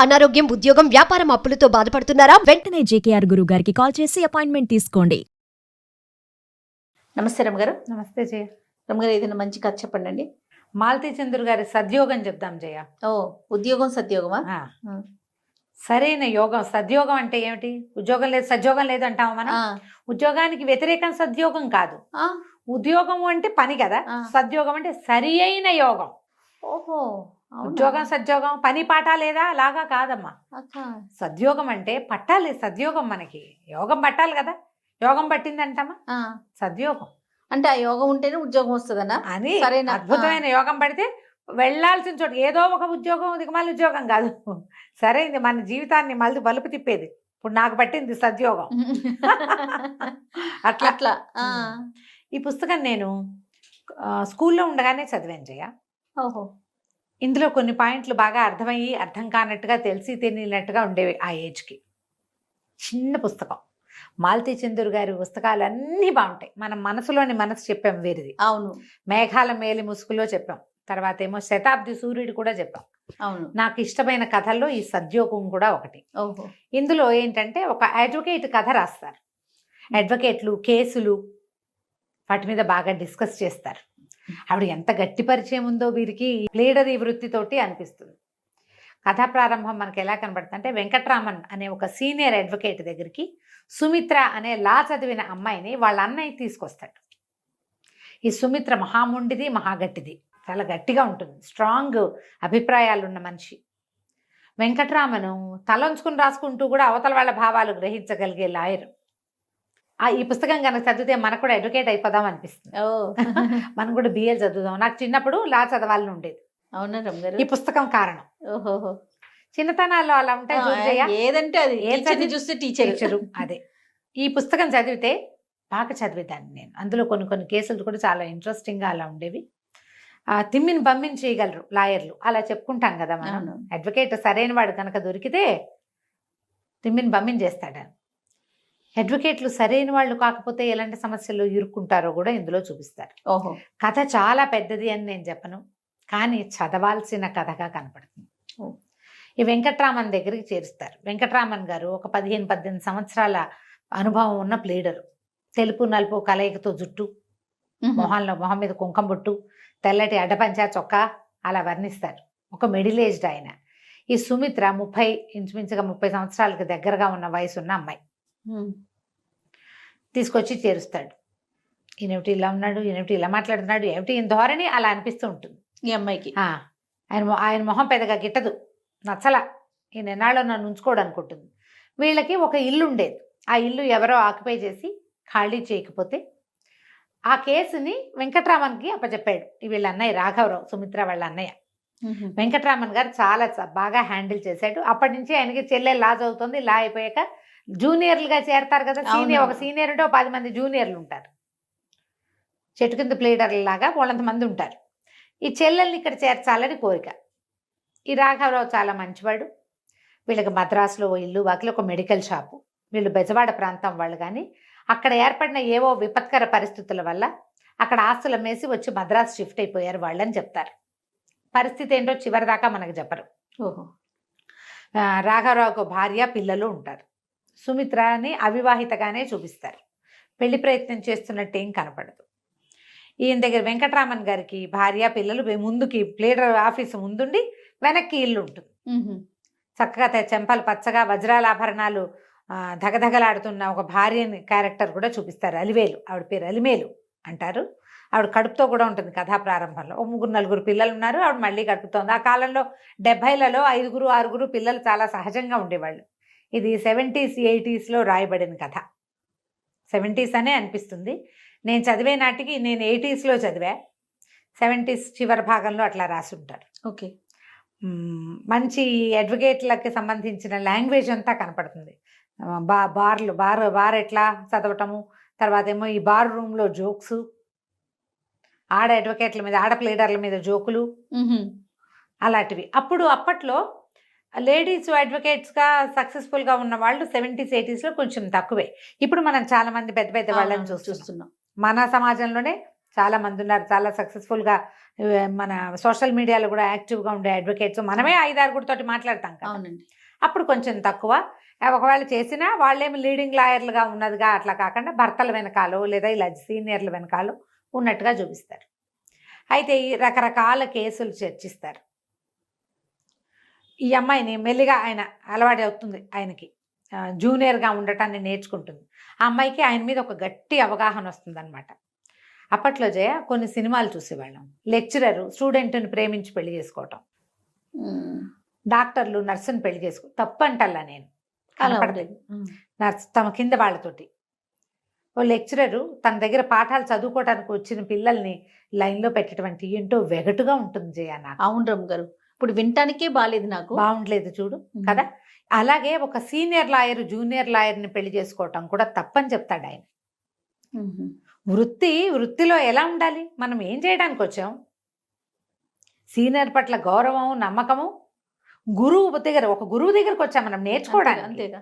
అనారోగ్యం, ఉద్యోగం, వ్యాపారం అప్పులతో బాధపడుతున్నారా? వెంటనే జేకేఆర్ గురువు గారికి కాల్ చేసి అపాయింట్మెంట్ తీసుకోండి. నమస్తే రమ్మగారు. నమస్తే జయ. రమ్మగారు, ఏదైనా మంచి కథ చెప్పండి. మాలతీ చంద్రు గారి సద్యోగం చెప్దాం జయ. ఓ, ఉద్యోగం సద్యోగమా? సరైన యోగం. సద్యోగం అంటే ఏమిటి? ఉద్యోగం లేదు సద్యోగం లేదు అంటాము మనం. ఉద్యోగానికి వ్యతిరేకం సద్యోగం కాదు. ఉద్యోగం అంటే పని కదా. సద్యోగం అంటే సరి అయిన యోగం. ఓహో, ఉద్యోగం సద్యోగం పని పాట లేదా అలాగా కాదమ్మా. సద్యోగం అంటే పట్టాలి. సద్యోగం మనకి యోగం పట్టాలి కదా. యోగం పట్టిందంటామా సద్యోగం అంటే ఆ యోగం ఉంటేనే ఉద్యోగం వస్తుందన్నా అని. సరైన అద్భుతమైన యోగం పడితే వెళ్ళాల్సిన చోటు ఏదో ఒక ఉద్యోగం, దిగమాల ఉద్యోగం కాదు. సరైంది మన జీవితాన్ని మళ్ళీ బలుపు తిప్పేది. ఇప్పుడు నాకు పట్టింది సద్యోగం. అట్లా అట్లా. ఈ పుస్తకం నేను స్కూల్లో ఉండగానే చదివాను జయ. ఓహో. ఇందులో కొన్ని పాయింట్లు బాగా అర్థమయ్యి అర్థం కానట్టుగా తెలిసి తెలియనట్టుగా ఉండేవి ఆ ఏజ్కి. చిన్న పుస్తకం. మాలతీ చంద్రు గారి పుస్తకాలు అన్నీ బాగుంటాయి. మనం మనసులోని మనసు చెప్పాం వేరేది. అవును. మేఘాల మేలి ముసుగులో చెప్పాం. తర్వాత ఏమో శతాబ్ది సూర్యుడు కూడా చెప్పాం. అవును. నాకు ఇష్టమైన కథల్లో ఈ సద్యోగం కూడా ఒకటి. ఓహో. ఇందులో ఏంటంటే ఒక అడ్వకేట్ కథ రాస్తారు. అడ్వకేట్లు, కేసులు, వాటి మీద బాగా డిస్కస్ చేస్తారు. ఆవిడ ఎంత గట్టి పరిచయం ఉందో వీరికి లీడరీ వృత్తితోటి అనిపిస్తుంది. కథా ప్రారంభం మనకి ఎలా కనబడుతుంది అంటే, వెంకట్రామన్ అనే ఒక సీనియర్ అడ్వకేట్ దగ్గరికి సుమిత్ర అనే లా చదివిన అమ్మాయిని వాళ్ళ అన్నయ్య తీసుకొస్తాడు. ఈ సుమిత్ర మహాముండిది, మహాగట్టిది, చాలా గట్టిగా ఉంటుంది, స్ట్రాంగ్ అభిప్రాయాలు ఉన్న మనిషి. వెంకట్రామను తలంచుకుని రాసుకుంటూ కూడా అవతల వాళ్ళ భావాలు గ్రహించగలిగే లాయర్. ఈ పుస్తకం కనుక చదివితే మనకు కూడా అడ్వకేట్ అయిపోదాం అనిపిస్తుంది. మనం కూడా బిఏలు చదువుదాం. నాకు చిన్నప్పుడు లా చదవాలని ఉండేది. అవునా రమ్మగారు? ఈ పుస్తకం కారణం. ఓహో. చిన్నతనాల్లో అలా ఉంటాయి. ఏదంటే అది టీచర్ని చూస్తే టీచరు. అదే. ఈ పుస్తకం చదివితే బాగా చదివేదాన్ని నేను. అందులో కొన్ని కొన్ని కేసులు కూడా చాలా ఇంట్రెస్టింగ్గా అలా ఉండేవి. తిమ్మిని బమ్మిని చేయగలరు లాయర్లు, అలా చెప్పుకుంటాం కదా మనం. అడ్వకేట్ సరైన వాడు కనుక దొరికితే తిమ్మిని బమ్మిని చేస్తాడు. అడ్వకేట్లు సరైన వాళ్ళు కాకపోతే ఎలాంటి సమస్యలు ఇరుక్కుంటారో కూడా ఇందులో చూపిస్తారు. ఓహో. కథ చాలా పెద్దది అని నేను చెప్పను, కానీ చదవాల్సిన కథగా కనపడుతుంది. ఈ వెంకట్రామన్ దగ్గరికి చేరుస్తారు. వెంకట్రామన్ గారు ఒక 15-18 సంవత్సరాల అనుభవం ఉన్న ప్లీడరు. తెలుపు నలుపు కలయికతో జుట్టు, మొహం మీద కుంకం బొట్టు, తెల్లటి అడ్డపంచా చొక్కా, అలా వర్ణిస్తారు. ఒక మిడిల్ ఏజ్డ్ ఆయన. ఈ సుమిత్ర ఇంచుమించుగా 30 సంవత్సరాలకు దగ్గరగా ఉన్న వయసు ఉన్న అమ్మాయి. తీసుకొచ్చి చేరుస్తాడు. ఈయనటి ఇలా ఉన్నాడు, ఈయనటి ఇలా మాట్లాడుతున్నాడు, ఏమిటి ఈయన ధోరణి, అలా అనిపిస్తూ ఉంటుంది ఈ అమ్మాయికి. ఆయన మొహం పెద్దగా గిట్టదు, నచ్చల. ఈయన ఎన్నాళ్ళు నన్ను ఉంచుకోడు అనుకుంటుంది. వీళ్ళకి ఒక ఇల్లు ఉండేది. ఆ ఇల్లు ఎవరో ఆక్యుపై చేసి ఖాళీ చేయకపోతే ఆ కేసుని వెంకట్రామన్కి అప్పచెప్పాడు. వీళ్ళ అన్నయ్య రాఘవరావు, సుమిత్ర వాళ్ళ అన్నయ్య. వెంకట్రామన్ గారు చాలా బాగా హ్యాండిల్ చేశాడు. అప్పటి నుంచి ఆయనకి చెల్లె లా చదువుతుంది. లా అయిపోయాక జూనియర్లుగా చేరతారు కదా. ఒక సీనియర్ ఉంటే 10 మంది జూనియర్లు ఉంటారు. చెట్టు కింద ప్లేడర్ల లాగా వాళ్ళంతమంది ఉంటారు. ఈ చెల్లెల్ని ఇక్కడ చేర్చాలని కోరిక. ఈ రాఘవరావు చాలా మంచివాడు. వీళ్ళకి మద్రాసులో ఇల్లు, వాకిలి, ఒక మెడికల్ షాపు. వీళ్ళు బెజవాడ ప్రాంతం వాళ్ళు, కానీ అక్కడ ఏర్పడిన ఏవో విపత్కర పరిస్థితుల వల్ల అక్కడ ఆస్తులు అమ్మేసి వచ్చి మద్రాసు షిఫ్ట్ అయిపోయారు వాళ్ళని చెప్తారు. పరిస్థితి ఏంటో చివరిదాకా మనకు చెప్పరు. ఓహో. రాఘవరావుకు భార్య, పిల్లలు ఉంటారు. సుమిత్రని అవివాహితగానే చూపిస్తారు. పెళ్లి ప్రయత్నం చేస్తున్నట్టు ఏం కనపడదు. ఈయన దగ్గర వెంకట్రామన్ గారికి భార్య, పిల్లలు, ముందుకి ప్లేడర్ ఆఫీసు ముందుండి వెనక్కి ఇల్లు ఉంటుంది. చక్కగా చెంపలు పచ్చగా వజ్రాల ఆభరణాలు ధగధగలాడుతున్న ఒక భార్యని క్యారెక్టర్ కూడా చూపిస్తారు. అలివేలు, ఆవిడ పేరు అలిమేలు అంటారు. ఆవిడ కడుపుతో కూడా ఉంటుంది కథా ప్రారంభంలో. 3-4 పిల్లలు ఉన్నారు, ఆవిడ మళ్ళీ కడుపుతోంది. ఆ కాలంలో 70లలో 5-6 పిల్లలు చాలా సహజంగా ఉండేవాళ్ళు. ఇది 70s 80sలో రాయబడిన కథ. 70s అనే అనిపిస్తుంది. నేను చదివే నాటికి నేను 80sలో చదివా. 70s చివరి భాగంలో అట్లా రాసి ఉంటారు. ఓకే. మంచి అడ్వకేట్లకి సంబంధించిన లాంగ్వేజ్ అంతా కనపడుతుంది. బార్ ఎట్లా చదవటము, తర్వాత ఏమో ఈ బార్ రూమ్లో జోక్స్, ఆడ అడ్వకేట్ల మీద, ఆడ ప్లేడర్ల మీద జోకులు, అలాంటివి. అప్పట్లో లేడీస్ అడ్వకేట్స్గా సక్సెస్ఫుల్గా ఉన్న వాళ్ళు 70s 80sలో కొంచెం తక్కువే. ఇప్పుడు మనం చాలా మంది పెద్ద వాళ్ళని చూస్తున్నాం. మన సమాజంలోనే చాలా మంది ఉన్నారు, చాలా సక్సెస్ఫుల్గా మన సోషల్ మీడియాలో కూడా యాక్టివ్గా ఉండే అడ్వకేట్స్. మనమే 5-6 తోటి మాట్లాడతాం కదా, అవునండి. అప్పుడు కొంచెం తక్కువ. ఒకవేళ చేసినా వాళ్ళేమి లీడింగ్ లాయర్లుగా ఉన్నదిగా అట్లా కాకుండా భర్తల వెనకాలో లేదా ఇలా సీనియర్ల వెనకాలో ఉన్నట్టుగా చూపిస్తారు. అయితే ఈ రకరకాల కేసులు చర్చిస్తారు. ఈ అమ్మాయిని మెల్లిగా ఆయన అలవాటు అవుతుంది, ఆయనకి జూనియర్గా ఉండటాన్ని నేర్చుకుంటుంది. ఆ అమ్మాయికి ఆయన మీద ఒక గట్టి అవగాహన వస్తుంది అనమాట. అప్పట్లో జయ కొన్ని సినిమాలు చూసేవాళ్ళం. లెక్చరరు స్టూడెంట్ని ప్రేమించి పెళ్లి చేసుకోవటం, డాక్టర్లు నర్సుని పెళ్లి చేసుకో తప్పంటల్లా నేను కనపడలేదు. నర్స్ తమ కింద వాళ్ళతోటి, ఓ లెక్చరరు తన దగ్గర పాఠాలు చదువుకోవడానికి వచ్చిన పిల్లల్ని లైన్లో పెట్టటువంటి ఏంటో వెగటుగా ఉంటుంది జయ నాకు. అవును రమ్మ గారు, ఇప్పుడు వినటానికే బాలేదు నాకు. బాగుండలేదు చూడు కదా. అలాగే ఒక సీనియర్ లాయర్ జూనియర్ లాయర్ని పెళ్లి చేసుకోవటం కూడా తప్పని చెప్తాడు ఆయన. వృత్తిలో ఎలా ఉండాలి, మనం ఏం చేయడానికి వచ్చాం, సీనియర్ పట్ల గౌరవం నమ్మకము, గురువు దగ్గర ఒక గురువు దగ్గరకు వచ్చాం మనం నేర్చుకోవడానికి, అంతేగా.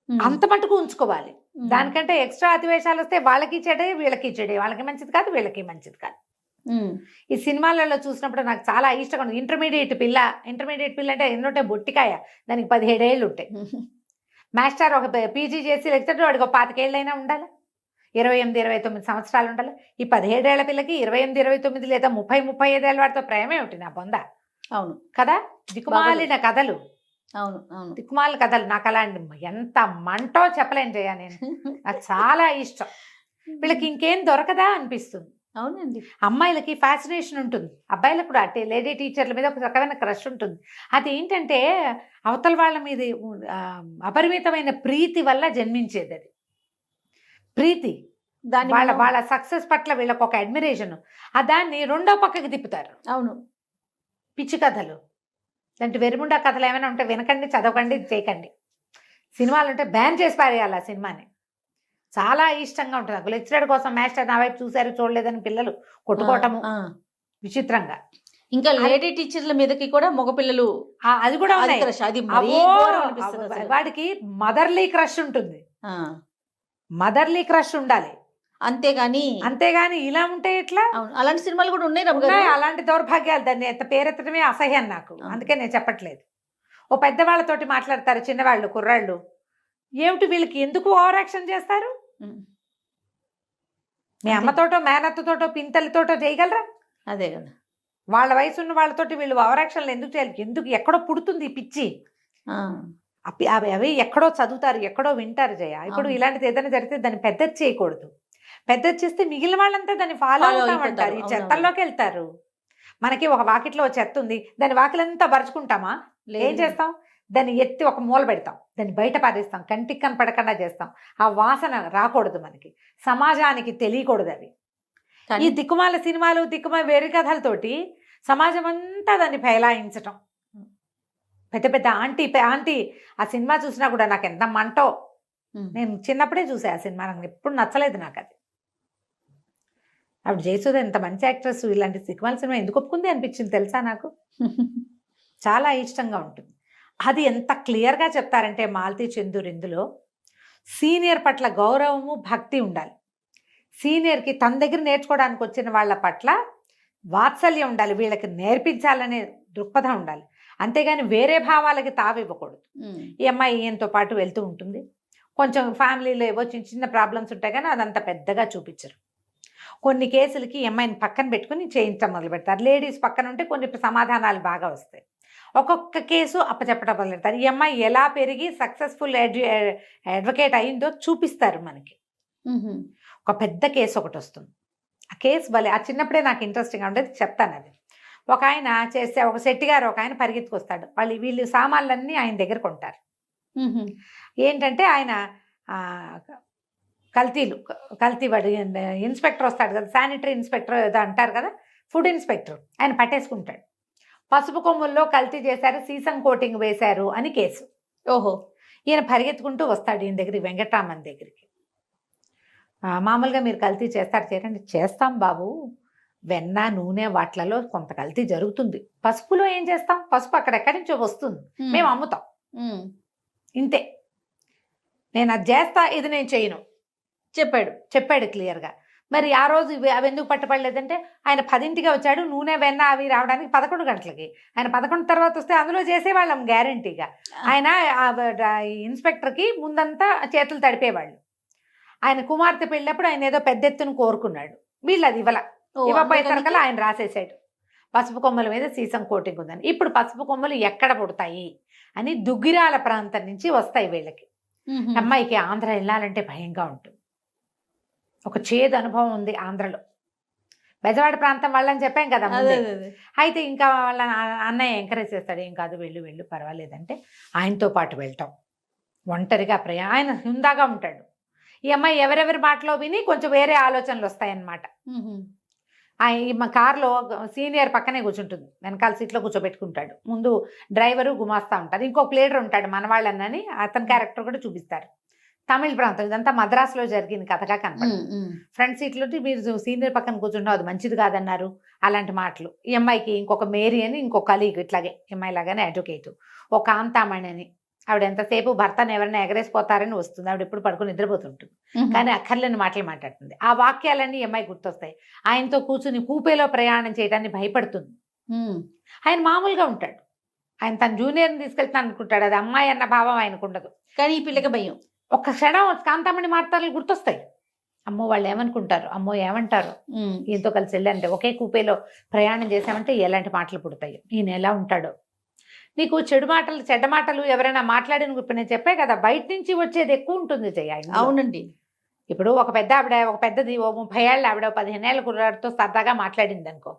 అంత మటుకు ఉంచుకోవాలి. దానికంటే ఎక్స్ట్రా అతివేశాలు వస్తే వాళ్ళకి చెడే వీళ్ళకి చెడే, వాళ్ళకి మంచిది కాదు వీళ్ళకి మంచిది కాదు. ఈ సినిమాలలో చూసినప్పుడు నాకు చాలా ఇష్టంగా ఉంది. ఇంటర్మీడియట్ పిల్ల అంటే ఎన్నుంటే బొట్టికాయ, దానికి 17 ఏళ్ళు ఉంటాయి. మాస్టర్ ఒక పీజీ చేసి లెక్చర్ వాడికి 25 ఏళ్ళైనా ఉండాలి, 28-29 సంవత్సరాలు ఉండాలి. ఈ 17 ఏళ్ల పిల్లకి 28-29 లేదా 30-35 ఏళ్ళ వాడితో ప్రేమే ఒకటి నా బొంద. అవును కదా, దిక్కుమాలిన కథలు, అవును అవును దిక్కుమాలిన కథలు. నాకు అలాంటి ఎంత మంటో చెప్పలేను జయ, నేను నాకు చాలా ఇష్టం. వీళ్ళకి ఇంకేం దొరకదా అనిపిస్తుంది. అవునండి. అమ్మాయిలకి ఫ్యాసినేషన్ ఉంటుంది, అబ్బాయిలకు కూడా లేడీ టీచర్ల మీద ఒక రకమైన క్రష్ ఉంటుంది. అది ఏంటంటే అవతల వాళ్ళ మీద అపరిమితమైన ప్రీతి వల్ల జన్మించేది. అది ప్రీతి, దాని వాళ్ళ సక్సెస్ పట్ల వీళ్ళకి ఒక అడ్మిరేషన్, దాన్ని రెండో పక్కకి తిప్పుతారు. అవును, పిచ్చి కథలు, అంటే వెరిముండా కథలు ఏమైనా ఉంటే వినకండి, చదవకండి, చేయకండి. సినిమాలు ఉంటే బ్యాన్ చేసి పారేయాలి ఆ సినిమాని. చాలా ఇష్టంగా ఉంటుంది నాకు. లెక్చరర్ కోసం మాస్టర్ నా వైపు చూసారు చూడలేదని పిల్లలు కొట్టుకోవటము విచిత్రంగా. ఇంకా లేడీ టీచర్ల మీదకి కూడా మగపిల్లలు, అది కూడా అది ఉన్నాయి. crush, అది మరీ ఘోరం అనిపిస్తుంది అసలు. వాడికి మదర్లీ క్రష్ ఉంటుంది, మదర్లీ క్రష్ ఉండాలి, అంతేగాని ఇలా ఉంటే ఎట్లా. అవును, అలాంటి సినిమాలు కూడా ఉన్నాయి రమ్మ గారు. ఉన్నాయి అలాంటి దౌర్భాగ్యాలు. దాన్ని పేరెత్తడమే అసహ్యం నాకు, అందుకే నేను చెప్పట్లేదు. ఓ పెద్దవాళ్ళతోటి మాట్లాడతారు, చిన్నవాళ్ళు కుర్రాళ్ళు, ఏమిటి వీళ్ళకి ఎందుకు ఓవర్ యాక్షన్ చేస్తారు? మీ అమ్మతోటో మేనత్తతోటో పింతలతోటో చేయగలరా? అదే కదా, వాళ్ళ వయసు ఉన్న వాళ్ళతోటి వీళ్ళు ఓవర్ యాక్షన్లు ఎందుకు చేయాలి? ఎందుకు? ఎక్కడో పుడుతుంది ఈ పిచ్చి. అవి ఎక్కడో చదువుతారు, ఎక్కడో వింటారు జయ. ఇప్పుడు ఇలాంటిది ఏదైనా జరిగితే దాన్ని పెద్దది చేయకూడదు. పెద్దది చేస్తే మిగిలిన వాళ్ళంతా దాన్ని ఫాలో అవుతామంటారు, ఈ చెత్తల్లోకి వెళ్తారు. మనకి ఒక వాకిట్లో చెత్త ఉంది, దాని వాకిలంతా పరుచుకుంటామా? ఏం చేస్తాం? దాన్ని ఎత్తి ఒక మూల పెడతాం, దాన్ని బయట పారేస్తాం, కంటికి కనపడకుండా చేస్తాం. ఆ వాసన రాకూడదు మనకి, సమాజానికి తెలియకూడదు అవి. ఈ దిక్కుమాల సినిమాలు, దిక్కుమాల వేరే కథలతోటి సమాజం అంతా దాన్ని ఫైలాయించటం. పెద్ద పెద్ద ఆంటీ ఆ సినిమా చూసినా కూడా నాకు ఎంత మంటో. నేను చిన్నప్పుడే చూసా ఆ సినిమా, నాకు ఎప్పుడు నచ్చలేదు నాకు అది. అప్పుడు జయసుధ ఎంత మంచి యాక్ట్రెస్, ఇలాంటి దిక్కుమాల సినిమా ఎందుకు ఒప్పుకుంది అనిపించింది తెలుసా నాకు. చాలా ఇష్టంగా ఉంటుంది. అది ఎంత క్లియర్గా చెప్తారంటే మాలతీ చందూర్ ఇందులో సీనియర్ పట్ల గౌరవము భక్తి ఉండాలి. సీనియర్కి తన దగ్గర నేర్చుకోవడానికి వచ్చిన వాళ్ళ పట్ల వాత్సల్యం ఉండాలి, వీళ్ళకి నేర్పించాలనే దృక్పథం ఉండాలి. అంతేగాని వేరే భావాలకి తావివ్వకూడదు. ఈ అమ్మాయి ఈయనతో పాటు వెళ్తూ ఉంటుంది, కొంచెం ఫ్యామిలీలో ఏవో చిన్న చిన్న ప్రాబ్లమ్స్ ఉంటాయి కానీ అదంతా పెద్దగా చూపించరు. కొన్ని కేసులకి ఈ అమ్మాయిని పక్కన పెట్టుకుని చేయించడం మొదలు పెడతారు. లేడీస్ పక్కన ఉంటే కొన్ని సమాధానాలు బాగా వస్తాయి. ఒక్కొక్క కేసు అప్పచెప్పడం మొదలు పెడతారు. ఈ అమ్మాయి ఎలా పెరిగి సక్సెస్ఫుల్ అడ్వకేట్ అయిందో చూపిస్తారు మనకి. ఒక పెద్ద కేసు ఒకటి వస్తుంది, ఆ కేసు భలే, ఆ చిన్నప్పుడే నాకు ఇంట్రెస్టింగ్గా ఉండేది, చెప్తాను అది. ఒక ఆయన చేస్తే, ఒక శెట్టి గారు ఒక ఆయన పరిగెత్తుకొస్తాడు, వీళ్ళు సామాన్లన్నీ ఆయన దగ్గర కొంటారు. ఏంటంటే ఆయన కల్తీ వాడు ఇన్స్పెక్టర్ వస్తాడు కదా, శానిటరీ ఇన్స్పెక్టర్ ఏదో అంటారు కదా, ఫుడ్ ఇన్స్పెక్టర్, ఆయన పట్టేసుకుంటాడు. పసుపు కొమ్ముల్లో కల్తీ చేశారు, సీసం కోటింగ్ వేశారు అని కేసు. ఓహో. ఈయన పరిగెత్తుకుంటూ వస్తాడు ఈయన దగ్గరికి, వెంకటరామన్ దగ్గరికి. మామూలుగా మీరు కల్తీ చేయకండి. చేస్తాం బాబు, వెన్న నూనె వాటిలలో కొంత కల్తీ జరుగుతుంది. పసుపులో ఏం చేస్తాం? పసుపు అక్కడెక్కడి నుంచో వస్తుంది, మేము అమ్ముతాం, ఇంతే. నేను అది చేస్తా, ఇది నేను చేయను చెప్పాడు క్లియర్గా. మరి ఆ రోజు అవి ఎందుకు పట్టుపడలేదంటే ఆయన 10ంటికి వచ్చాడు, నూనె వెన్న అవి రావడానికి 11 గంటలకి. ఆయన 11 తర్వాత వస్తే అందులో చేసేవాళ్ళం గ్యారంటీగా. ఆయన ఇన్స్పెక్టర్కి ముందంతా చేతులు తడిపేవాళ్ళు. ఆయన కుమార్తె పెళ్ళినప్పుడు ఆయన ఏదో పెద్ద ఎత్తున కోరుకున్నాడు, వీళ్ళు అది ఇవ్వపోయేసరికల్లా ఆయన రాసేసాడు పసుపు కొమ్మల మీద సీసం కోటింగ్ ఉందని. ఇప్పుడు పసుపు కొమ్మలు ఎక్కడ పుడతాయి అని దుగ్గిరాల ప్రాంతం నుంచి వస్తాయి వీళ్ళకి. అమ్మాయికి ఆంధ్ర వెళ్ళాలంటే భయంగా ఉంటుంది, ఒక చేదు అనుభవం ఉంది ఆంధ్రలో. బెజవాడ ప్రాంతం వాళ్ళని చెప్పాం కదా ముందే. అయితే ఇంకా వాళ్ళ అన్నయ్య ఎంకరేజ్ చేస్తాడు, ఏం కాదు వెళ్ళు వెళ్ళు పర్వాలేదంటే ఆయనతో పాటు వెళ్తాం. ఒంటరిగా ఆయన హుందాగా ఉంటాడు. ఈ అమ్మాయి ఎవరెవరి మాటలో విని కొంచెం వేరే ఆలోచనలు వస్తాయన్నమాట. మా కారులో సీనియర్ పక్కనే కూర్చుంటుంది, వెనకాల సీట్లో కూర్చోబెట్టుకుంటాడు, ముందు డ్రైవరు గుమాస్తా ఉంటారు, ఇంకో ప్లేడర్ ఉంటాడు మనవాళ్ళని, అతని క్యారెక్టర్ కూడా చూపిస్తారు. తమిళ ప్రాంతం, ఇదంతా మద్రాసులో జరిగిన కథగా కనపడుతుంది. ఫ్రంట్ సీట్లో మీరు సీనియర్ పక్కన కూర్చుంటాం, అది మంచిది కాదన్నారు, అలాంటి మాటలు. ఈ అమ్మాయికి ఇంకొక మేరీ అని ఇంకొక కలీగ్, ఇట్లాగే అమ్మాయి లాగానే అడ్వకేట్, ఒక కాంతామణి అని, ఆవిడ ఎంతసేపు భర్తను ఎవరైనా ఎగరేసిపోతారని వస్తుంది, ఆవిడ ఎప్పుడు పడుకుని నిద్రపోతుంటుంది, కానీ అక్కర్లేని మాటలు మాట్లాడుతుంది. ఆ వాక్యాలన్నీ ఈ అమ్మాయి గుర్తొస్తాయి. ఆయనతో కూర్చుని కూపేలో ప్రయాణం చేయడానికి భయపడుతుంది. ఆయన మామూలుగా ఉంటాడు, ఆయన తన జూనియర్ని తీసుకెళ్తాను అనుకుంటాడు, అది అమ్మాయి అన్న భావం ఆయనకు ఉండదు. కానీ ఈ పిల్లకి భయం. ఒక్క క్షణం కాంతామణి మాటలు గుర్తొస్తాయి. అమ్మో వాళ్ళు ఏమనుకుంటారు, అమ్మో ఏమంటారు, ఈయనతో కలిసి వెళ్ళారంటే, ఒకే కూపేలో ప్రయాణం చేసామంటే ఎలాంటి మాటలు పుడతాయి, ఈయన ఎలా ఉంటాడో. నీకు చెడు మాటలు చెడ్డ మాటలు ఎవరైనా మాట్లాడిన, ఇప్పుడు నేను చెప్పే కదా, బయట నుంచి వచ్చేది ఎక్కువ ఉంటుంది జయ. అవునండి. ఇప్పుడు ఒక పెద్ద ఆవిడ, ఒక పెద్దది 30 ఏళ్ళ ఆవిడ 15 ఏళ్ళ కుర్రాడితో సరదాగా మాట్లాడింది అనుకో,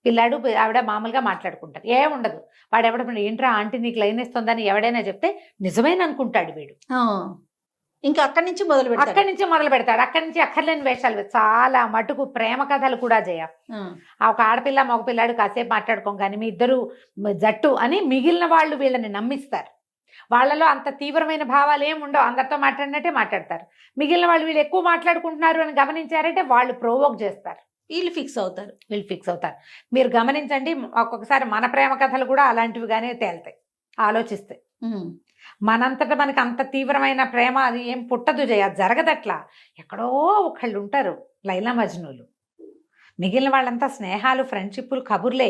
పిల్లాడు ఆవిడ మామూలుగా మాట్లాడుకుంటారు, ఏముండదు. వాడు ఎవడ ఏంట్రా ఆంటీ నీకు లైన్ ఇస్తుందని ఎవడైనా చెప్తే నిజమేననుకుంటాడు వీడు. ఇంకా అక్కడి నుంచి మొదలు పెడతాడు. అక్కడి నుంచి అక్కర్లేని వేషాలు, చాలా మటుకు ప్రేమ కథలు కూడా జయ. ఒక ఆడపిల్ల మగ పిల్లాడు కాసేపు మాట్లాడుకోం కానీ మీ ఇద్దరు జట్టు అని మిగిలిన వాళ్ళు వీళ్ళని నమ్మిస్తారు. వాళ్ళలో అంత తీవ్రమైన భావాలు ఏమి ఉండవు, అందరితో మాట్లాడినట్టే మాట్లాడతారు. మిగిలిన వాళ్ళు వీళ్ళు ఎక్కువ మాట్లాడుకుంటున్నారు అని గమనించారంటే వాళ్ళు ప్రోవోక్ చేస్తారు, వీళ్ళు ఫిక్స్ అవుతారు. మీరు గమనించండి, ఒక్కొక్కసారి మన ప్రేమ కథలు కూడా అలాంటివిగానే తేలుతాయి ఆలోచిస్తే. మనంతటా మనకి అంత తీవ్రమైన ప్రేమ అది ఏం పుట్టదు జయ, జరగదట్లా. ఎక్కడో ఒకళ్ళు ఉంటారు లైలా మజ్నూలు, మిగిలిన వాళ్ళంతా స్నేహాలు, ఫ్రెండ్షిప్లు, కబుర్లే.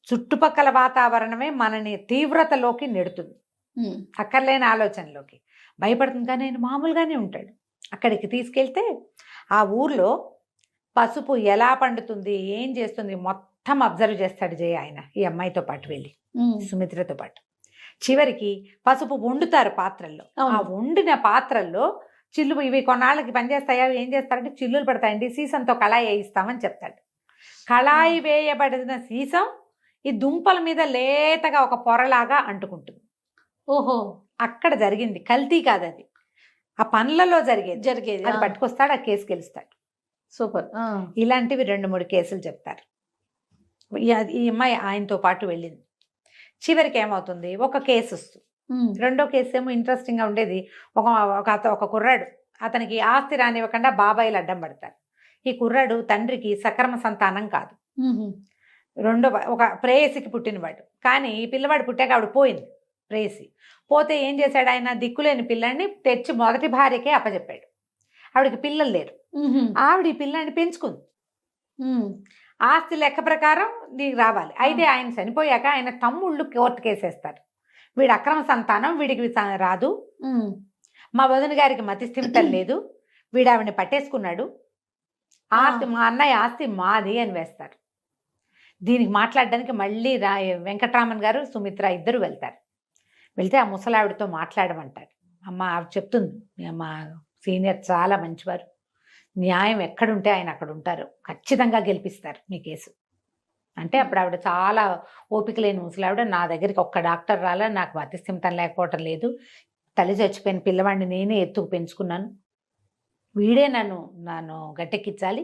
చుట్టుపక్కల వాతావరణమే మనని తీవ్రతలోకి నెడుతుంది, అక్కర్లేని ఆలోచనలోకి భయపడుతుంది. కానీ ఆయన మామూలుగానే ఉంటాడు. అక్కడికి తీసుకెళ్తే ఆ ఊర్లో పసుపు ఎలా పండుతుంది, ఏం చేస్తుంది మొత్తం అబ్జర్వ్ చేస్తాడు జయ ఆయన, ఈ అమ్మాయితో పాటు వెళ్ళి సుమిత్రతో పాటు. చివరికి పసుపు వండుతారు పాత్రల్లో, ఆ వండిన పాత్రల్లో చిల్లు ఇవి కొన్నాళ్ళకి పనిచేస్తాయా, ఏం చేస్తారంటే చిల్లులు పడతాయండి, సీసంతో కళాయి వేయిస్తామని చెప్తాడు. కళాయి వేయబడిన సీసం ఈ దుంపల మీద లేతగా ఒక పొరలాగా అంటుకుంటుంది. ఓహో, అక్కడ జరిగింది, కల్తీ కాదు అది, ఆ పనులలో జరిగేది. అది పట్టుకొస్తాడు, ఆ కేసు గెలుస్తాడు. సూపర్. ఇలాంటివి 2-3 కేసులు చెప్తారు. ఈ అమ్మాయి ఆయనతో పాటు వెళ్ళింది. చివరికి ఏమవుతుంది, ఒక కేసు వస్తుంది. రెండో కేసు ఏమో ఇంట్రెస్టింగ్గా ఉండేది. ఒక కుర్రాడు, అతనికి ఆస్తి రానివ్వకుండా బాబాయిలు అడ్డం పడతారు. ఈ కుర్రాడు తండ్రికి సక్రమ సంతానం కాదు, ఒక ప్రేయసికి పుట్టినవాడు. కానీ ఈ పిల్లవాడు పుట్టాక ఆవిడ పోయింది, ప్రేయసి పోతే ఏం చేశాడు ఆయన, దిక్కులేని పిల్లాడిని తెచ్చి మొదటి భార్యకే అప్పచెప్పాడు. ఆవిడకి పిల్లలు లేరు, ఆవిడ ఈ పిల్లాడిని పెంచుకుంది. ఆస్తి లెక్క ప్రకారం దీనికి రావాలి. అయితే ఆయన చనిపోయాక ఆయన తమ్ముళ్ళు కోర్టు కేసేస్తారు, వీడు అక్రమ సంతానం, వీడికి రాదు, మా వదిన గారికి మతిస్థిమితం లేదు, వీడు ఆవిడని పట్టేసుకున్నాడు, ఆస్తి మా అన్నయ్య ఆస్తి మాది అని వేస్తారు. దీనికి మాట్లాడడానికి మళ్ళీ వెంకటరామన్ గారు సుమిత్ర ఇద్దరు వెళ్తారు. వెళ్తే ఆ ముసలావిడితో మాట్లాడమంటారు. అమ్మ ఆవిడ చెప్తుంది, మా సీనియర్ చాలా మంచివారు, న్యాయం ఎక్కడుంటే ఆయన అక్కడ ఉంటారు, ఖచ్చితంగా గెలిపిస్తారు మీ కేసు అంటే. అప్పుడు ఆవిడ చాలా ఓపిక లేని ముసలావిడ, నా దగ్గరికి ఒక్క డాక్టర్ రాలా, నాకు మతిస్థిమితం లేకపోవటం లేదు, తల్లి చచ్చిపోయిన పిల్లవాడిని నేనే ఎత్తుకు పెంచుకున్నాను, వీడే నన్ను గట్టెక్కించాలి,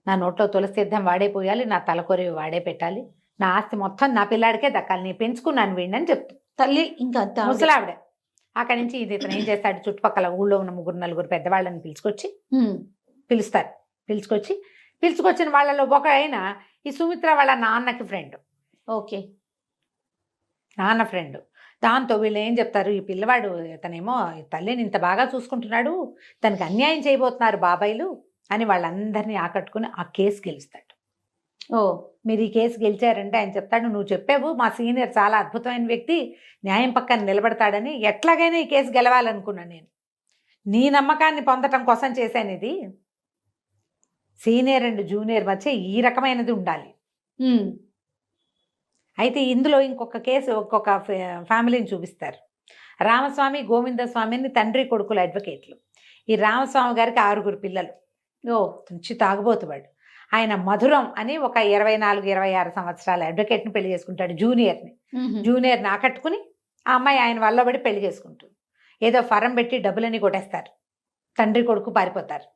నా నోట్లో తులసి తీర్థం వాడే పోయాలి, నా తలకొరి వాడే పెట్టాలి, నా ఆస్తి మొత్తం నా పిల్లాడికే దక్కాలి, నేను పెంచుకున్నాను వీడిని అని చెప్తుంది తల్లి. ఇంకా ముసలావిడ అక్కడి నుంచి ఇతను ఏం చేస్తాడు, చుట్టుపక్కల ఊళ్ళో ఉన్న 3-4 పెద్దవాళ్ళని పిలుచుకొచ్చిన వాళ్ళలో ఒక ఆయన ఈ సుమిత్ర వాళ్ళ నాన్నకి ఫ్రెండ్. ఓకే, నాన్న ఫ్రెండ్. దాంతో వీళ్ళు ఏం చెప్తారు, ఈ పిల్లవాడు ఇతనేమో తల్లిని ఇంత బాగా చూసుకుంటున్నాడు, తనకి అన్యాయం చేయబోతున్నారు బాబాయిలు, అని వాళ్ళందరినీ ఆకట్టుకుని ఆ కేసు గెలుస్తాడు. ఓ మీరు ఈ కేసు గెలిచారంటే ఆయన చెప్తాడు, నువ్వు చెప్పావు మా సీనియర్ చాలా అద్భుతమైన వ్యక్తి, న్యాయం పక్కన నిలబడతాడని. ఎట్లాగైనా ఈ కేసు గెలవాలనుకున్నాను నేను, నీ నమ్మకాన్ని పొందటం కోసం చేశాను ఇది. సీనియర్ అండ్ జూనియర్ మధ్య ఈ రకమైనది ఉండాలి. అయితే ఇందులో ఇంకొక కేసు, ఒక్కొక్క ఫ్యామిలీని చూపిస్తారు. రామస్వామి గోవిందస్వామిని తండ్రి కొడుకుల అడ్వకేట్లు. ఈ రామస్వామి గారికి 6 పిల్లలు. మంచి తాగుబోతువాడు. ఆయన మధురం అని ఒక 24-26 సంవత్సరాల అడ్వకేట్ని పెళ్లి చేసుకుంటాడు. జూనియర్ని ఆకట్టుకుని ఆ అమ్మాయి ఆయన వల్లబడి పెళ్లి చేసుకుంటుంది. ఏదో ఫరం పెట్టి డబ్బులన్నీ కొట్టేస్తారు. తండ్రి కొడుకు పారిపోతారు.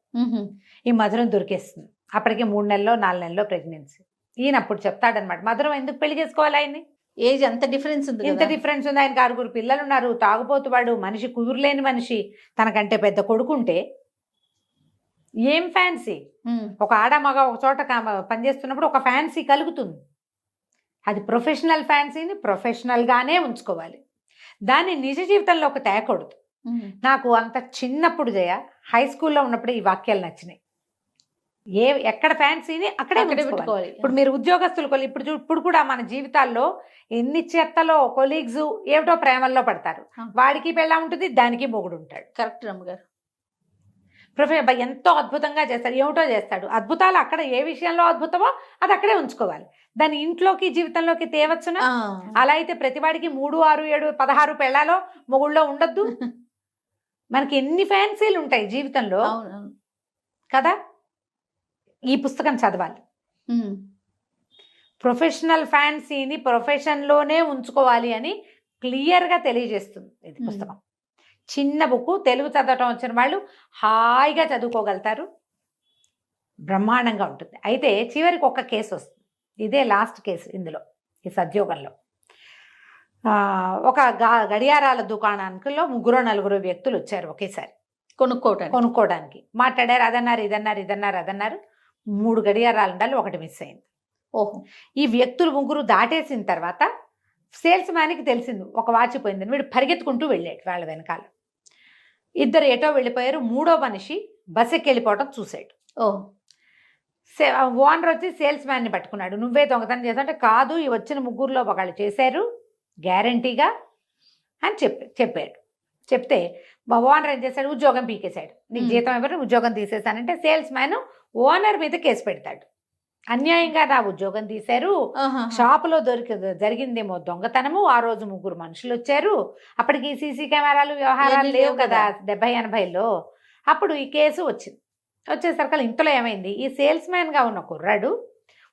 ఈ మధురం దొరికేస్తుంది. అప్పటికే 3 నెలలో 4 నెలలో ప్రెగ్నెన్సీ. ఈయన అప్పుడు చెప్తాడనమాట, మధురం ఎందుకు పెళ్లి చేసుకోవాలి ఆయన్ని, ఏజ్ అంత డిఫరెన్స్ ఉంది, ఇంత డిఫరెన్స్ ఉంది, ఆయనకు 6 పిల్లలు ఉన్నారు, తాగుబోతువాడు, మనిషి కుదురులేని మనిషి, తనకంటే పెద్ద కొడుకుంటే ఏం ఫ్యాన్సీ. ఒక ఆడ మగ ఒక చోట పనిచేస్తున్నప్పుడు ఒక ఫ్యాన్సీ కలుగుతుంది. అది ప్రొఫెషనల్ ఫ్యాన్సీని ప్రొఫెషనల్గానే ఉంచుకోవాలి, దాన్ని నిజ జీవితంలోకి తేకూడదు. నాకు అంత చిన్నప్పుడు జయ హై స్కూల్లో ఉన్నప్పుడు ఈ వాక్యాలు నచ్చినాయి. ఎక్కడ ఫ్యాన్సీని అక్కడే పెట్టుకోవాలి. ఇప్పుడు మీరు ఉద్యోగస్తులు ఇప్పుడు కూడా మన జీవితాల్లో ఎన్ని చెత్తలో కొలీగ్స్ ఏమిటో ప్రేమల్లో పడతారు. వాడికి పెళ్ళ ఉంటుంది, దానికి మొగుడు ఉంటాడు. కరెక్ట్ రమ్మగారు. ప్రొఫెషన్ ఎంతో అద్భుతంగా చేస్తాడు, ఏమిటో చేస్తాడు. అద్భుతాలు అక్కడ ఏ విషయంలో అద్భుతమో అది అక్కడే ఉంచుకోవాలి, దాన్ని ఇంట్లోకి జీవితంలోకి తేవచ్చునా? అలా అయితే ప్రతివాడికి 3, 6, 7, 16 పెళ్ళాలో మొగుళ్ళో ఉండొద్దు. మనకి ఎన్ని ఫ్యాన్సీలు ఉంటాయి జీవితంలో కదా. ఈ పుస్తకం చదవాలి. ప్రొఫెషనల్ ఫ్యాన్సీని ప్రొఫెషన్లోనే ఉంచుకోవాలి అని క్లియర్గా తెలియజేస్తుంది ఇది పుస్తకం. చిన్న బుక్, తెలుగు చదవటం వచ్చిన వాళ్ళు హాయిగా చదువుకోగలుగుతారు, బ్రహ్మాండంగా ఉంటుంది. అయితే చివరికి ఒక కేసు వస్తుంది, ఇదే లాస్ట్ కేసు ఇందులో, ఈ సద్యోగంలో. ఒక గడియారాల దుకాణానికిలో 3-4 వ్యక్తులు వచ్చారు ఒకేసారి కొనుక్కోవడానికి. మాట్లాడారు, అదన్నారు ఇదన్నారు. 3 గడియారాలు ఉండాలి, ఒకటి మిస్ అయింది. ఈ వ్యక్తులు 3 దాటేసిన తర్వాత సేల్స్ మ్యాన్కి తెలిసింది ఒక వాచ్ పోయిందని. వీడు పరిగెత్తుకుంటూ వెళ్ళాడు వాళ్ళ వెనకాల. 2 ఎటో వెళ్ళిపోయారు. 3వ మనిషి బస్ ఎక్కి వెళ్ళిపోవటం చూశాడు. ఓనర్ వచ్చి సేల్స్ మ్యాన్ని పట్టుకున్నాడు. నువ్వే దొంగతనం చేసావు అంటే, కాదు ఈ వచ్చిన 3లో ఒకళ్ళు చేశారు గ్యారంటీగా అని చెప్పాడు. చెప్తే ఓనర్ ఏం చేశాడు, ఉద్యోగం పీకేశాడు. నీకు జీతం ఎవరు, ఉద్యోగం తీసేశానంటే సేల్స్ మ్యాన్ ఓనర్ మీద కేసు పెడతాడు. అన్యాయంగా నా ఉద్యోగం తీశారు, షాపులో జరిగిందేమో దొంగతనము, ఆ రోజు 3 మనుషులు వచ్చారు, అప్పటికి సీసీ కెమెరాలు వ్యవహారాలు లేవు కదా 70-80లో. అప్పుడు ఈ కేసు వచ్చింది. వచ్చేసరికి ఇంతలో ఏమైంది, ఈ సేల్స్ మ్యాన్గా ఉన్న కుర్రాడు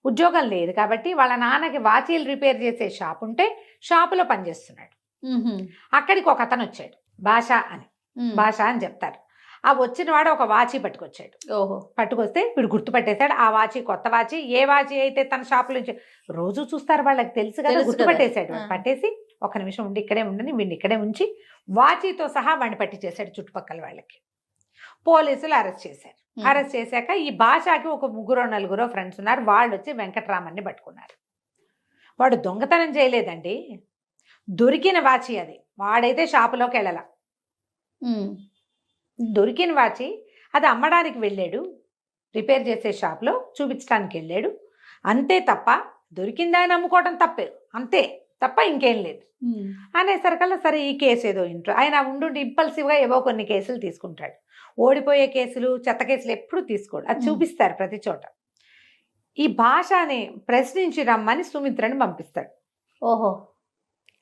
ఉద్యోగం లేదు కాబట్టి వాళ్ళ నాన్నకి వాచీలు రిపేర్ చేసే షాప్ ఉంటే షాపులో పనిచేస్తున్నాడు. అక్కడికి ఒక అతను వచ్చాడు, భాష అని చెప్తారు. ఆ వచ్చిన వాడు ఒక వాచి పట్టుకొచ్చాడు. పట్టుకొస్తే వీడు గుర్తుపట్టేశాడు. ఆ వాచి కొత్త వాచి, ఏ వాచి అయితే తన షాప్ నుంచి రోజు చూస్తారు వాళ్ళకి తెలుసు కదా, గుర్తుపట్టేశాడు. పట్టేసి 1 నిమిషం ఉండి ఇక్కడే ఉండని వీడిని ఇక్కడే ఉంచి వాచితో సహా వాడిని పట్టి చేశాడు చుట్టుపక్కల వాళ్ళకి. పోలీసులు అరెస్ట్ చేశారు. అరెస్ట్ చేశాక ఈ భాషకి ఒక 3-4 ఫ్రెండ్స్ ఉన్నారు. వాళ్ళు వచ్చి వెంకటరామన్ని పట్టుకున్నారు. వాడు దొంగతనం చేయలేదండి, దొరికిన వాచి అది. వాడైతే షాపులోకి వెళ్ళాల, దొరికిన వాచి అది అమ్మడానికి వెళ్ళాడు, రిపేర్ చేసే షాప్లో చూపించడానికి వెళ్ళాడు, అంతే తప్ప దొరికిందా అని అమ్ముకోవడం తప్పే, అంతే తప్ప ఇంకేం లేదు అనేసరికల్లా సరే ఈ కేసు ఏదో ఇంట్లో ఆయన ఉండి ఇంపల్సివ్గా ఏవో కొన్ని కేసులు తీసుకుంటాడు. ఓడిపోయే కేసులు, చెత్త కేసులు ఎప్పుడు తీసుకోడు, అది చూపిస్తారు ప్రతి చోట. ఈ భాషని ప్రశ్నించి రమ్మని సుమిత్రని పంపిస్తాడు.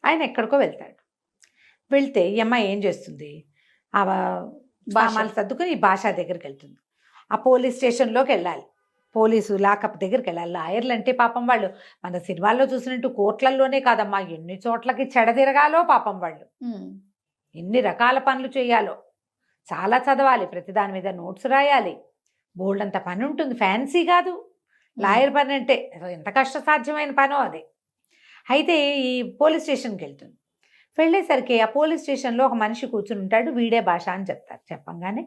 ఆయన ఎక్కడికో వెళ్తాడు. వెళ్తే ఈ అమ్మాయి ఏం చేస్తుంది, ఆ సామాన్లు సర్దుకుని ఈ భాష దగ్గరికి వెళ్తుంది. ఆ పోలీస్ స్టేషన్లోకి వెళ్ళాలి, పోలీసు లాకప్ దగ్గరికి వెళ్ళాలి. లాయర్లు అంటే పాపం వాళ్ళు మన సినిమాల్లో చూసినట్టు కోర్టులలోనే కాదమ్మా, ఎన్ని చోట్లకి చెడదిరగాలో పాపం వాళ్ళు, ఎన్ని రకాల పనులు చేయాలో, చాలా చదవాలి, ప్రతి దాని మీద నోట్స్ రాయాలి, బోల్డ్ అంత పని ఉంటుంది. ఫ్యాన్సీ కాదు లాయర్ పని అంటే, ఎంత కష్టసాధ్యమైన పనో అది. అయితే ఈ పోలీస్ స్టేషన్కి వెళ్తుంది. వెళ్ళేసరికి ఆ పోలీస్ స్టేషన్లో ఒక మనిషి కూర్చుని ఉంటాడు, వీడే భాష అని చెప్తారు. చెప్పంగానే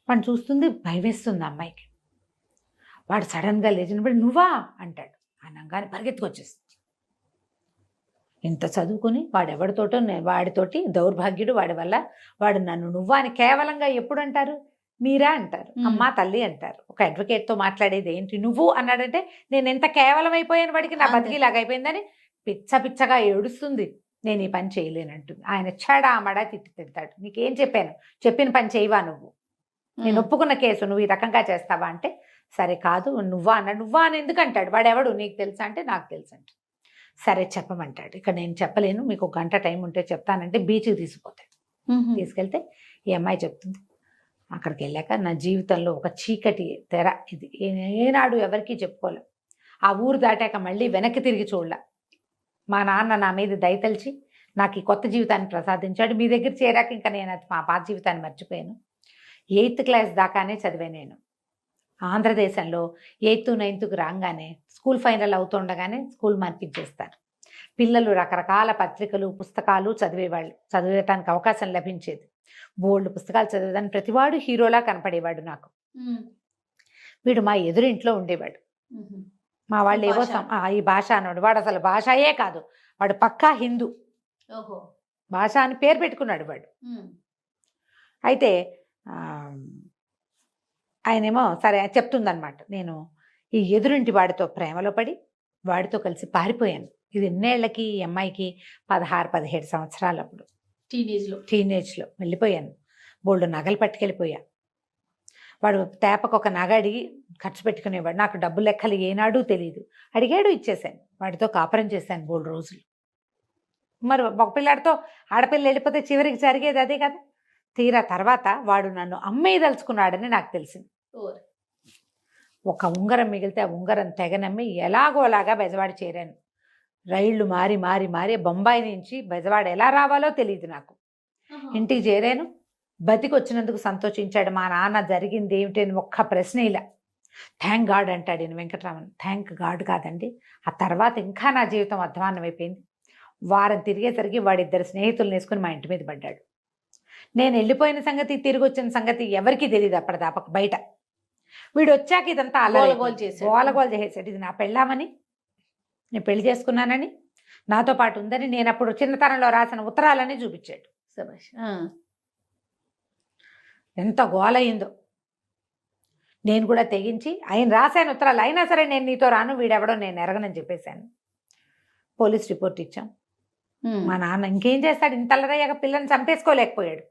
వాడిని చూస్తుంది, భయమేస్తుంది అమ్మాయికి. వాడు సడన్గా లేచినప్పుడు నువ్వా అంటాడు. అనగానే పరిగెత్తుకొచ్చేస్తుంది. ఇంత చదువుకుని వాడితోటి దౌర్భాగ్యుడు, వాడి వల్ల వాడు నన్ను నువ్వా అని కేవలంగా ఎప్పుడు అంటారు, మీరా అంటారు, అమ్మా తల్లి అంటారు. ఒక అడ్వకేట్తో మాట్లాడేది ఏంటి నువ్వు అన్నాడంటే నేను ఎంత కేవలం అయిపోయాను, వాడికి నా బతికిలాగా అయిపోయిందని పిచ్చగా ఏడుస్తుంది. నేను ఈ పని చేయలేనంటుంది. ఆయన చెడామడా తిడతాడు. నీకేం చెప్పాను, చెప్పిన పని చేయవా నువ్వు, నేను ఒప్పుకున్న కేసు నువ్వు ఈ రకంగా చేస్తావా అంటే సరే కాదు నువ్వా అన్నాడు. నువ్వా అని ఎందుకు అంటాడు, వాడెవడు నీకు తెలుసా అంటే నాకు తెలుసు అంటే సరే చెప్పమంటాడు. ఇక్కడ నేను చెప్పలేను, మీకు 1 గంట టైం ఉంటే చెప్తానంటే బీచ్కి తీసుకుపోతాడు. తీసుకెళ్తే ఈ అమ్మాయి చెప్తుంది, అక్కడికి వెళ్ళాక నా జీవితంలో ఒక చీకటి తెర ఇది, ఏనాడు ఎవరికీ చెప్పుకోలే. ఆ ఊరు దాటాక మళ్ళీ వెనక్కి తిరిగి చూడలే. మా నాన్న నా మీద దయతలిచి నాకు ఈ కొత్త జీవితాన్ని ప్రసాదించాడు. మీ దగ్గర చేరాక ఇంకా నేను అది మా పాత జీవితాన్ని మర్చిపోయాను. 8th క్లాస్ దాకానే చదివాను నేను. ఆంధ్రదేశంలో 8th 9th రాగానే స్కూల్ ఫైనల్ అవుతుండగానే స్కూల్ మార్పించేస్తారు. పిల్లలు రకరకాల పత్రికలు పుస్తకాలు చదివేవాళ్ళు, చదివేటానికి అవకాశం లభించేది. బోల్డ్ పుస్తకాలు చదివేదాన్ని ప్రతివాడు హీరోలా కనపడేవాడు నాకు. వీడు మా ఎదురింట్లో ఉండేవాడు. మా వాళ్ళు ఏవో ఈ భాష అన్నాడు. వాడు అసలు భాషయే కాదు, వాడు పక్కా హిందూ. భాష అని పేరు పెట్టుకున్నాడు వాడు. అయితే ఆయనేమో సరే చెప్తుందనమాట, నేను ఈ ఎదురింటి వాడితో ప్రేమలో పడి వాడితో కలిసి పారిపోయాను. ఇది ఎన్నేళ్లకి, ఈ అమ్మాయికి 16-17 సంవత్సరాలు. అప్పుడు టీనేజ్లో వెళ్ళిపోయాను. బోల్డ్ నగలు పట్టుకెళ్ళిపోయా. వాడు తేపకు ఒక నగ అడిగి ఖర్చు పెట్టుకునేవాడు. నాకు డబ్బు లెక్కలు ఏనాడూ తెలియదు. అడిగాడు, ఇచ్చేసాను. వాడితో కాపురం చేశాను బోల్డ్ రోజులు. మరి ఒక పిల్లాడితో ఆడపిల్ల వెళ్ళిపోతే చివరికి జరిగేది అదే కదా. తీరా తర్వాత వాడు నన్ను అమ్మేయదలుచుకున్నాడని నాకు తెలిసింది. ఒక ఉంగరం మిగిలితే ఆ ఉంగరం తెగనమ్మి ఎలాగోలాగా బెజవాడ చేరాను. రైళ్లు మారి మారి మారి బొంబాయి నుంచి బెజవాడ ఎలా రావాలో తెలియదు నాకు. ఇంటికి చేరాను. బతికి వచ్చినందుకు సంతోషించాడు మా నాన్న. జరిగింది ఏమిటి అని ఒక్క ప్రశ్న ఇలా. థ్యాంక్ గాడ్ అంటాడు ఈయన వెంకటరామన్. థ్యాంక్ గాడ్ కాదండి, ఆ తర్వాత ఇంకా నా జీవితం అధ్వాన్నం అయిపోయింది. వారం తిరిగేసరికి వాడిద్దరు స్నేహితులను వేసుకుని మా ఇంటి మీద పడ్డాడు. నేను వెళ్ళిపోయిన సంగతి, తిరిగి వచ్చిన సంగతి ఎవరికీ తెలియదు అప్పటిదాకా బయట. వీడు వచ్చాక ఇదంతా గోలగోలు చేసాడు. ఇది నా పెళ్ళామని, నేను పెళ్లి చేసుకున్నానని, నాతో పాటు ఉందని, నేను అప్పుడు చిన్నతనంలో రాసిన ఉత్తరాలని చూపించాడు. ఎంత గోలయిందో. నేను కూడా తెగించి ఆయన రాశాను ఉత్తరాలు. అయినా సరే నేను నీతో రాను, వీడెవడో నేను ఎరగనని చెప్పేశాను. పోలీస్ రిపోర్ట్ ఇచ్చాం. మా నాన్న ఇంకేం చేస్తాడు, ఇంతలరయ్యాక పిల్లని చంపేసుకోలేకపోయాడు.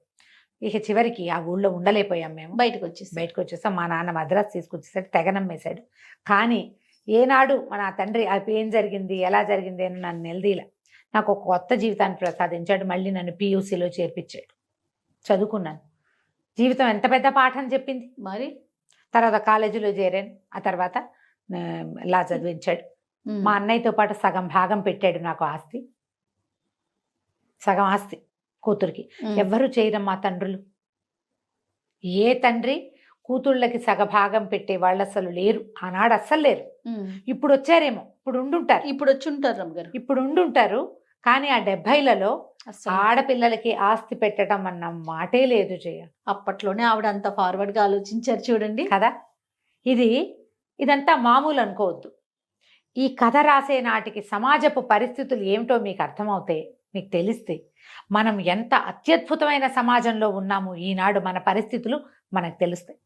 ఇక చివరికి ఆ ఊళ్ళో ఉండలేకపోయాం మేము. బయటకు వచ్చేసాం. మా నాన్న మద్రాసు తీసుకొచ్చేసాడు, తెగనమ్మేశాడు. కానీ ఏనాడు మన తండ్రి ఏం జరిగింది, ఎలా జరిగింది అని నన్ను నిలదీల. నాకు ఒక కొత్త జీవితాన్ని ప్రసాదించాడు. మళ్ళీ నన్ను PUCలో చేర్పించాడు. చదువుకున్నాను. జీవితం ఎంత పెద్ద పాఠం చెప్పింది. మరి తర్వాత కాలేజీలో చేరాను. ఆ తర్వాత లా చదివించాడు. మా అన్నయ్యతో పాటు సగం భాగం పెట్టాడు నాకు ఆస్తి. సగం ఆస్తి కూతురికి. ఎవ్వరూ చేయరమ్మా తండ్రులు. ఏ తండ్రి కూతుళ్ళకి సగభాగం పెట్టే వాళ్ళు అసలు లేరు. ఆనాడు అస్సలు లేరు. ఇప్పుడు వచ్చారేమో, ఇప్పుడు ఉండుంటారు. కానీ ఆ 70లలో ఆడపిల్లలకి ఆస్తి పెట్టడం అన్న మాటే లేదు జయ. అప్పట్లోనే ఆవిడ అంత ఫార్వర్డ్ గా ఆలోచించారు చూడండి కదా. ఇదంతా మామూలు అనుకోవద్దు. ఈ కథ రాసే నాటికి సమాజపు పరిస్థితులు ఏమిటో మీకు అర్థమవుతాయి, మీకు తెలిస్తే మనం ఎంత అత్యద్భుతమైన సమాజంలో ఉన్నాము ఈనాడు, మన పరిస్థితులు మనకు తెలుస్తాయి.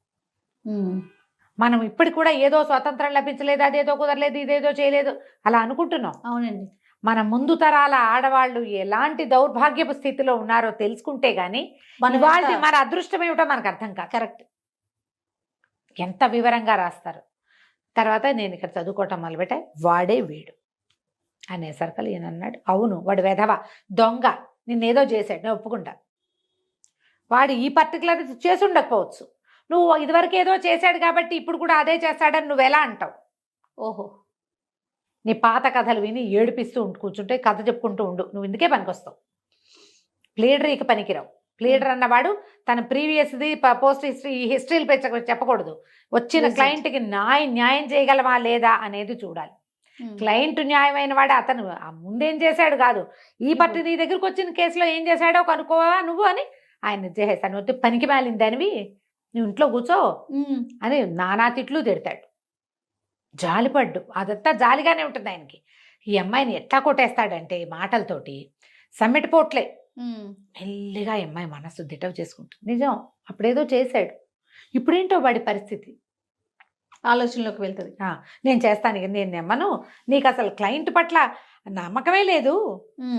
మనం ఇప్పటికి కూడా ఏదో స్వాతంత్రం లభించలేదు, అదేదో కుదరలేదు, ఇదేదో చేయలేదు అలా అనుకుంటున్నాం. అవునండి. మన ముందు తరాల ఆడవాళ్ళు ఎలాంటి దౌర్భాగ్యపు స్థితిలో ఉన్నారో తెలుసుకుంటే గానీ మన అదృష్టం ఏమిటో మనకు అర్థం కాదు. కరెక్ట్. ఎంత వివరంగా రాస్తారు. తర్వాత నేను ఇక్కడ చదువుకోవటం మొదలుపెట్టా. వాడే వీడు అనేసరికి ఈయన అన్నాడు, అవును వాడు వెధవ దొంగ, నిన్నేదో చేశాడు, నేను ఒప్పుకుంటా. వాడు ఈ పర్టికులర్ చేసి ఉండకపోవచ్చు, నువ్వు ఇదివరకు ఏదో చేశాడు కాబట్టి ఇప్పుడు కూడా అదే చేస్తాడని నువ్వు ఎలా అంటావు? ఓహో, నీ పాత కథలు విని ఏడిపిస్తూ కూర్చుంటే కథ చెప్పుకుంటూ ఉండు, నువ్వు ఇందుకే పనికొస్తావు. ప్లీడరీకి పనికిరావు. ప్లీడర్ అన్నవాడు తన ప్రీవియస్ది పోస్ట్ హిస్టరీ ఈ హిస్టరీలు చెప్పకూడదు. వచ్చిన క్లయింట్కి న్యాయం చేయగలవా లేదా అనేది చూడాలి. క్లయింట్ న్యాయమైన వాడు అతను ముందేం చేశాడు కాదు, ఈ పట్టు నీ దగ్గరకు వచ్చిన కేసులో ఏం చేశాడో కనుక్కోవా నువ్వు అని ఆయన చేసేస్తాను. వచ్చి పనికి మాలిందానివి, నువ్వు ఇంట్లో కూర్చో అని నానా తిట్లు తిడతాడు. జాలిపడ్డు, అదంతా జాలిగానే ఉంటుంది ఆయనకి. ఈ అమ్మాయిని ఎట్లా కొట్టేస్తాడంటే మాటలతోటి సమ్మెటిపోట్లే. మెల్లిగా అమ్మాయి మనసు దిటవు చేసుకుంటుంది. నిజం, అప్పుడేదో చేశాడు, ఇప్పుడేంటో వాడి పరిస్థితి. ఆలోచనలోకి వెళ్తుంది. నేను చేస్తాను, ఇక నేను నమ్మను, నీకు అసలు క్లయింట్ పట్ల నమ్మకమే లేదు,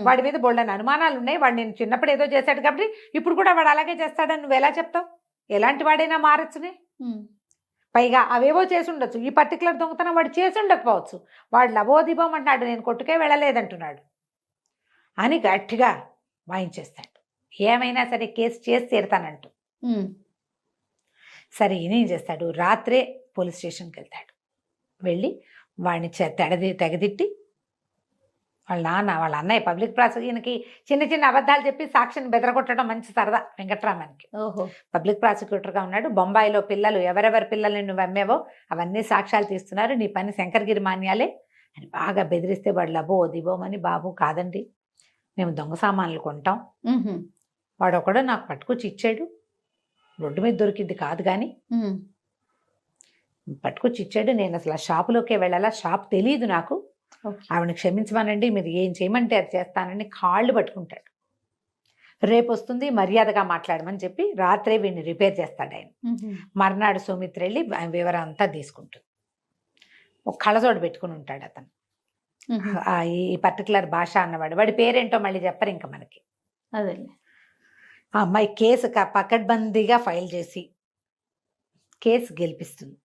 వాడి మీద బోల్డని అనుమానాలు ఉన్నాయి, వాడు నేను చిన్నప్పుడు ఏదో చేశాడు కాబట్టి ఇప్పుడు కూడా వాడు అలాగే చేస్తాడని నువ్వు ఎలా చెప్తావు? ఎలాంటి వాడైనా మారచ్చునే. పైగా అవేవో చేసి ఉండొచ్చు, ఈ పర్టికులర్ దొంగతనం వాడు చేసి ఉండకపోవచ్చు, వాడు లబోదిబం అంటున్నాడు, నేను కొట్టుకే వెళ్ళలేదంటున్నాడు అని గట్టిగా వాయించేస్తాడు. ఏమైనా సరే కేసు చేసి తీరుతానంటూ. సరే ఈయనేం చేస్తాడు, రాత్రే పోలీస్ స్టేషన్కి వెళ్తాడు. వెళ్ళి వాడిని తెగదిట్టి వాళ్ళ నాన్న వాళ్ళ అన్నయ్య పబ్లిక్ ప్రాసిక్యూషన్కి చిన్న చిన్న అబద్ధాలు చెప్పి సాక్షిని బెదరగొట్టడం మంచి సరదా వెంకట్రామన్కి. పబ్లిక్ ప్రాసిక్యూటర్గా ఉన్నాడు. బొంబాయిలో పిల్లలు ఎవరెవరి పిల్లల్ని నువ్వు అమ్మేవో అవన్నీ సాక్ష్యాలు తీస్తున్నారు, నీ పని శంకర్గిరి మాన్యాలే అని బాగా బెదిరిస్తే వాడు లబో దిబోమని, బాబు కాదండి మేము దొంగ సామాన్లు కొంటాం, వాడు ఒకడు నాకు పట్టుకొచ్చి ఇచ్చాడు, రోడ్డు మీద దొరికింది కాదు కానీ పట్టుకొచ్చి ఇచ్చాడు, నేను అసలు ఆ షాపులోకే వెళ్ళాలా, షాప్ తెలియదు నాకు, ఆవిడని క్షమించమనండి, మీరు ఏం చేయమంటే అది చేస్తానని కాళ్ళు పట్టుకుంటాడు. రేపు వస్తుంది మర్యాదగా మాట్లాడమని చెప్పి రాత్రే వీడిని రిపేర్ చేస్తాడు ఆయన. మర్నాడు సుమిత్ర వెళ్ళి వివరం అంతా తీసుకుంటుంది. ఒక కళ్ళజోడు పెట్టుకుని ఉంటాడు అతను, ఈ పర్టికులర్ భాష అన్నవాడు. వాడి పేరేంటో మళ్ళీ చెప్పరు ఇంకా మనకి. అదే ఆ అమ్మాయి కేసు పకడ్బందీగా ఫైల్ చేసి కేసు గెలిపిస్తుంది.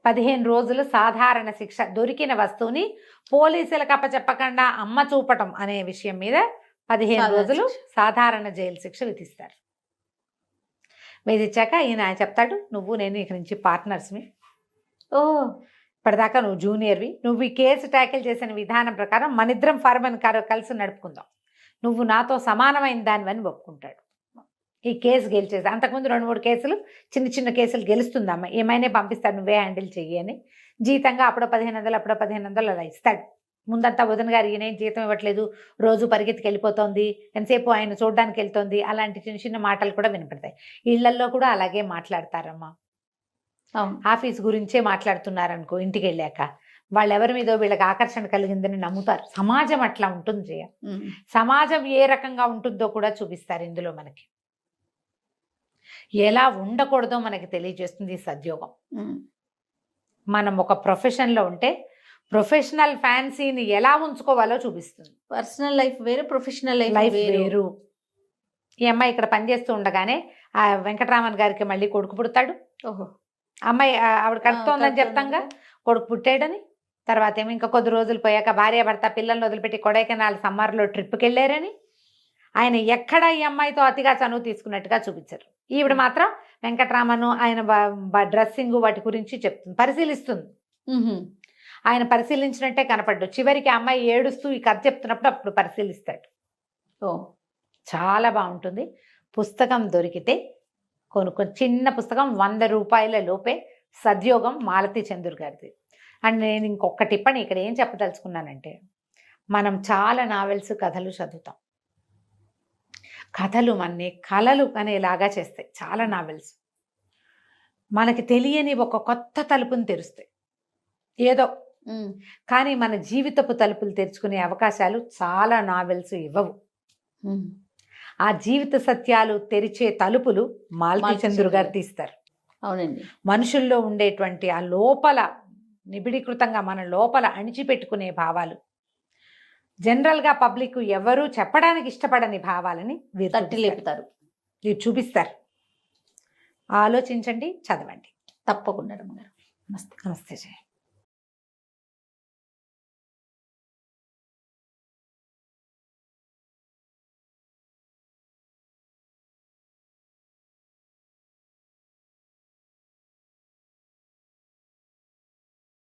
15 రోజులు సాధారణ శిక్ష, దొరికిన వస్తువుని పోలీసులకు అప్పచెప్పకుండా అమ్మ చూపటం అనే విషయం మీద 15 రోజులు సాధారణ జైలు శిక్ష విధిస్తారు. విధించాక ఈయన చెప్తాడు, నువ్వు నేను ఇక నుంచి పార్ట్నర్స్మి, ఇప్పటిదాకా నువ్వు జూనియర్వి, నువ్వు ఈ కేసు ట్యాకిల్ చేసిన విధానం ప్రకారం మనిద్దరం ఫర్మన్ కలిసి నడుపుకుందాం, నువ్వు నాతో సమానమైన దానివని ఒప్పుకుంటాడు. ఈ కేసు గెలిచేసి అంతకుముందు 2-3 కేసులు చిన్న చిన్న కేసులు గెలుస్తుందమ్మ, ఏమైనా పంపిస్తాడు నువ్వే హ్యాండిల్ చెయ్యి అని. జీతంగా అప్పుడో 1500 అప్పుడో 1500 అలా ఇస్తాడు. ముందంతా వదిన గారు ఈయన జీతం ఇవ్వట్లేదు, రోజు పరిగెత్తికి వెళ్ళిపోతుంది, ఎంతసేపు ఆయన చూడడానికి వెళ్తుంది, అలాంటి చిన్న చిన్న మాటలు కూడా వినపడతాయి. ఇళ్లల్లో కూడా అలాగే మాట్లాడతారమ్మా, ఆఫీస్ గురించే మాట్లాడుతున్నారనుకో, ఇంటికి వెళ్ళాక వాళ్ళు ఎవరి మీదో వీళ్ళకి ఆకర్షణ కలిగిందని నమ్ముతారు. సమాజం అట్లా ఉంటుంది జయ, సమాజం ఏ రకంగా ఉంటుందో కూడా చూపిస్తారు ఇందులో. మనకి ఎలా ఉండకూడదో మనకి తెలియజేస్తుంది ఈ సద్యోగం. మనం ఒక ప్రొఫెషన్లో ఉంటే ప్రొఫెషనల్ ఫ్యాన్సీని ఎలా ఉంచుకోవాలో చూపిస్తుంది. పర్సనల్ లైఫ్ వేరు, ప్రొఫెషనల్ లైఫ్ వేరు. ఈ అమ్మాయి ఇక్కడ పనిచేస్తూ ఉండగానే ఆ వెంకటరామన్ గారికి మళ్ళీ కొడుకు పుడతాడు. అమ్మాయి ఆవిడ కడుతోందని చెప్తాంగా, కొడుకు పుట్టాడని. తర్వాత ఏమో ఇంకా కొద్ది రోజులు పోయాక భార్యాభర్త పిల్లల్ని వదిలిపెట్టి కొడైకెనాల్ సమ్మర్లో ట్రిప్కి వెళ్ళారని. ఆయన ఎక్కడ ఈ అమ్మాయితో అతిగా చనువు తీసుకున్నట్టుగా చూపించారు. ఈవిడ మాత్రం వెంకటరామను ఆయన డ్రెస్సింగ్ వాటి గురించి చెప్తుంది, పరిశీలిస్తుంది. ఆయన పరిశీలించినట్టే కనపడ్డు. చివరికి అమ్మాయి ఏడుస్తూ ఈ కథ చెప్తున్నప్పుడు అప్పుడు పరిశీలిస్తాడు. చాలా బాగుంటుంది. పుస్తకం దొరికితే కొనుక్కొని, చిన్న పుస్తకం 100 రూపాయల లోపే, సద్యోగం, మాలతి చందూర్ గారిది. అండ్ నేను ఇంకొక టిప్పని ఇక్కడ ఏం చెప్పదలుచుకున్నానంటే, మనం చాలా నావెల్స్ కథలు చదువుతాం, కథలు మనని కళలు అనేలాగా చేస్తాయి చాలా నావెల్స్. మనకి తెలియని ఒక కొత్త తలుపుని తెరుస్తాయి ఏదో, కానీ మన జీవితపు తలుపులు తెరుచుకునే అవకాశాలు చాలా నావెల్స్ ఇవ్వవు. ఆ జీవిత సత్యాలు తెరిచే తలుపులు మాలతి చందూర్ గారు తీస్తారు. అవునండి. మనుషుల్లో ఉండేటువంటి ఆ లోపల నిబిడీకృతంగా మన లోపల అణిచిపెట్టుకునే భావాలు, జనరల్గా పబ్లిక్ ఎవరూ చెప్పడానికి ఇష్టపడని భావాలని తట్టి లేపుతారు, వీరు చూపిస్తారు. ఆలోచించండి, చదవండి. తప్పకుండా. నమస్తే. నమస్తే జయ.